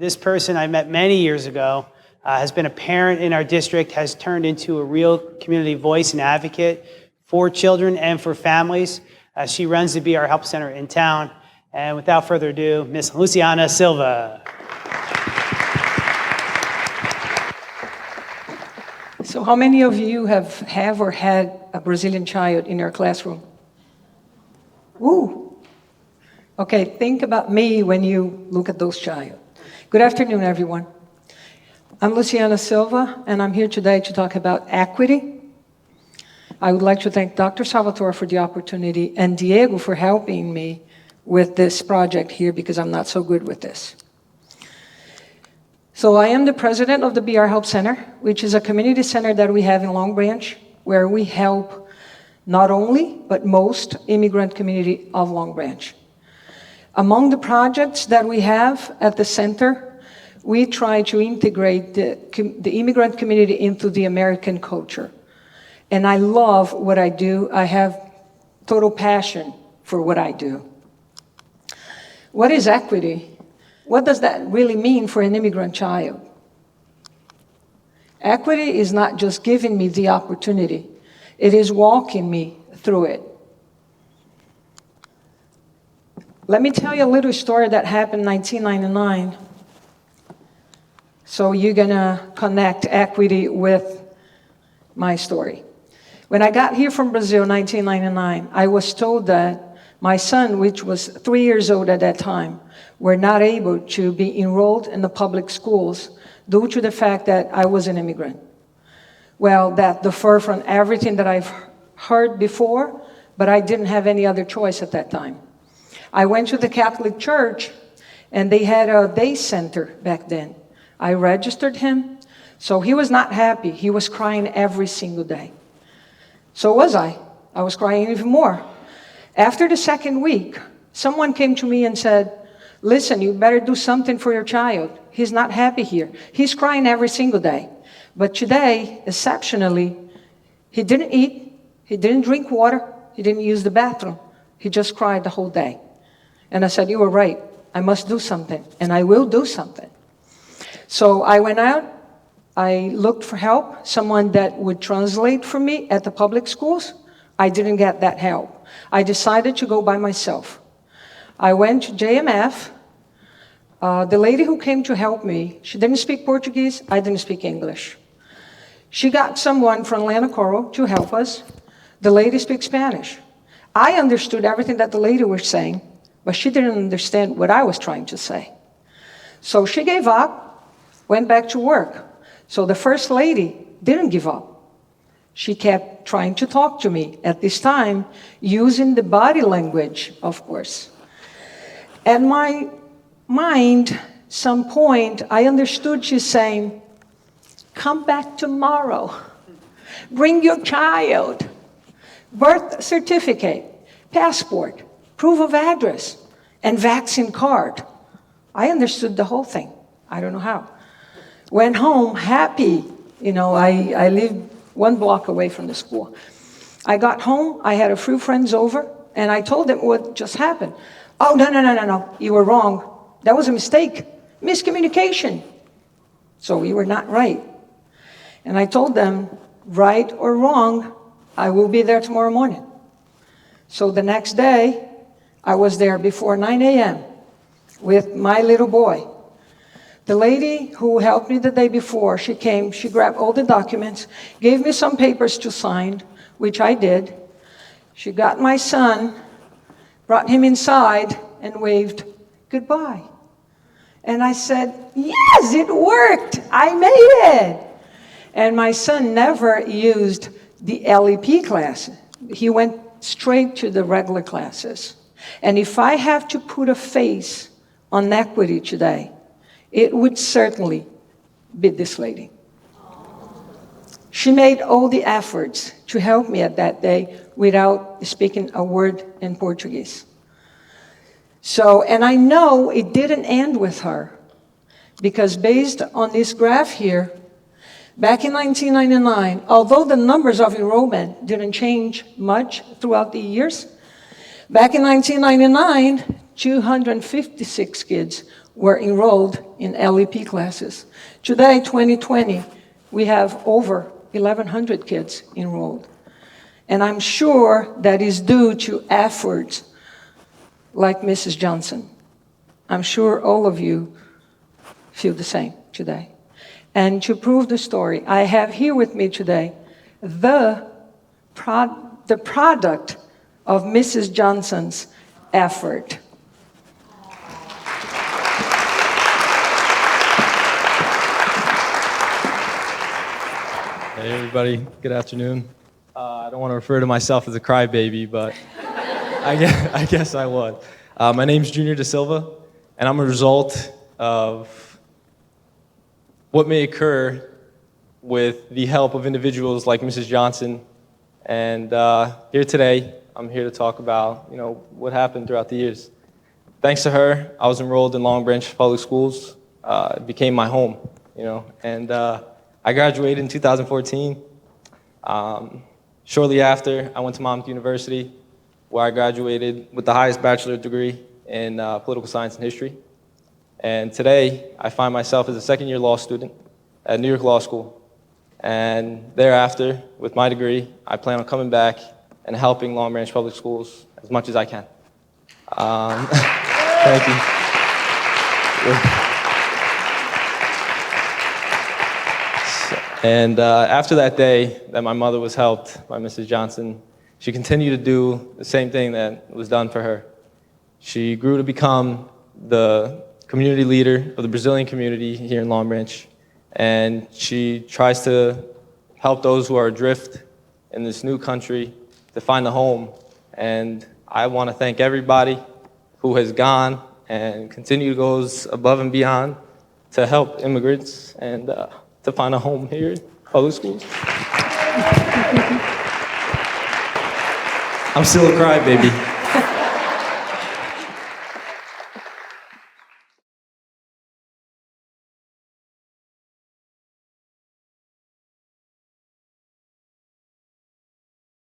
This person I met many years ago has been a parent in our district, has turned into a real community voice and advocate for children and for families. She runs the BR Help Center in town. And without further ado, Miss Lucina Silva. So how many of you have or had a Brazilian child in your classroom? Ooh. Okay, think about me when you look at those child. Good afternoon, everyone. I'm Lucina Silva, and I'm here today to talk about equity. I would like to thank Dr. Salvatore for the opportunity and Diego for helping me with this project here because I'm not so good with this. So I am the president of the BR Help Center, which is a community center that we have in Long Branch, where we help not only, but most immigrant community of Long Branch. Among the projects that we have at the center, we try to integrate the immigrant community into the American culture. And I love what I do. I have total passion for what I do. What is equity? What does that really mean for an immigrant child? Equity is not just giving me the opportunity, it is walking me through it. Let me tell you a little story that happened in 1999. So you're gonna connect equity with my story. When I got here from Brazil in 1999, I was told that my son, which was 3 years old at that time, were not able to be enrolled in the public schools due to the fact that I was an immigrant. Well, that differed from everything that I've heard before, but I didn't have any other choice at that time. I went to the Catholic Church, and they had a day center back then. I registered him, so he was not happy. He was crying every single day. So was I. I was crying even more. After the second week, someone came to me and said, listen, you better do something for your child. He's not happy here. He's crying every single day. But today, exceptionally, he didn't eat, he didn't drink water, he didn't use the bathroom. He just cried the whole day. And I said, you were right. I must do something, and I will do something. So I went out, I looked for help, someone that would translate for me at the public schools. I didn't get that help. I decided to go by myself. I went to JMF. The lady who came to help me, she didn't speak Portuguese, I didn't speak English. She got someone from Atlanta Coral to help us. The lady speaks Spanish. I understood everything that the lady was saying, but she didn't understand what I was trying to say. So she gave up, went back to work. So the first lady didn't give up. She kept trying to talk to me, at this time, using the body language, of course. At my mind, some point, I understood she's saying, come back tomorrow. Bring your child. Birth certificate, passport, proof of address, and vaccine card. I understood the whole thing. I don't know how. Went home happy. You know, I lived 1 block away from the school. I got home, I had a few friends over, and I told them what just happened. Oh, no, you were wrong. That was a mistake, miscommunication. So you were not right. And I told them, right or wrong, I will be there tomorrow morning. So the next day, I was there before 9 a.m. with my little boy. The lady who helped me the day before, she came, she grabbed all the documents, gave me some papers to sign, which I did. She got my son, brought him inside, and waved goodbye. And I said, yes, it worked. I made it. And my son never used the LEP class. He went straight to the regular classes. And if I have to put a face on equity today, it would certainly be this lady. She made all the efforts to help me at that day without speaking a word in Portuguese. So, and I know it didn't end with her, because based on this graph here, back in 1999, although the numbers of enrollment didn't change much throughout the years, back in 1999, 256 kids were enrolled in LEP classes. Today, 2020, we have over 1,100 kids enrolled. And I'm sure that is due to efforts like Mrs. Johnson. I'm sure all of you feel the same today. And to prove the story, I have here with me today the product of Mrs. Johnson's effort. Hey everybody, good afternoon. I don't want to refer to myself as a crybaby, but I guess I would. My name's Junior Silva, and I'm a result of what may occur with the help of individuals like Mrs. Johnson. And here today, I'm here to talk about, what happened throughout the years. Thanks to her, I was enrolled in Long Branch Public Schools. It became my home, and I graduated in 2014. Shortly after, I went to Monmouth University, where I graduated with the highest bachelor degree in political science and history. And today, I find myself as a second-year law student at New York Law School. And thereafter, with my degree, I plan on coming back and helping Long Branch Public Schools as much as I can. Thank you. And after that day that my mother was helped by Mrs. Johnson, she continued to do the same thing that was done for her. She grew to become the community leader of the Brazilian community here in Long Branch, and she tries to help those who are adrift in this new country to find a home. And I want to thank everybody who has gone and continue goes above and beyond to help immigrants and to find a home here in public schools. I'm still a crybaby.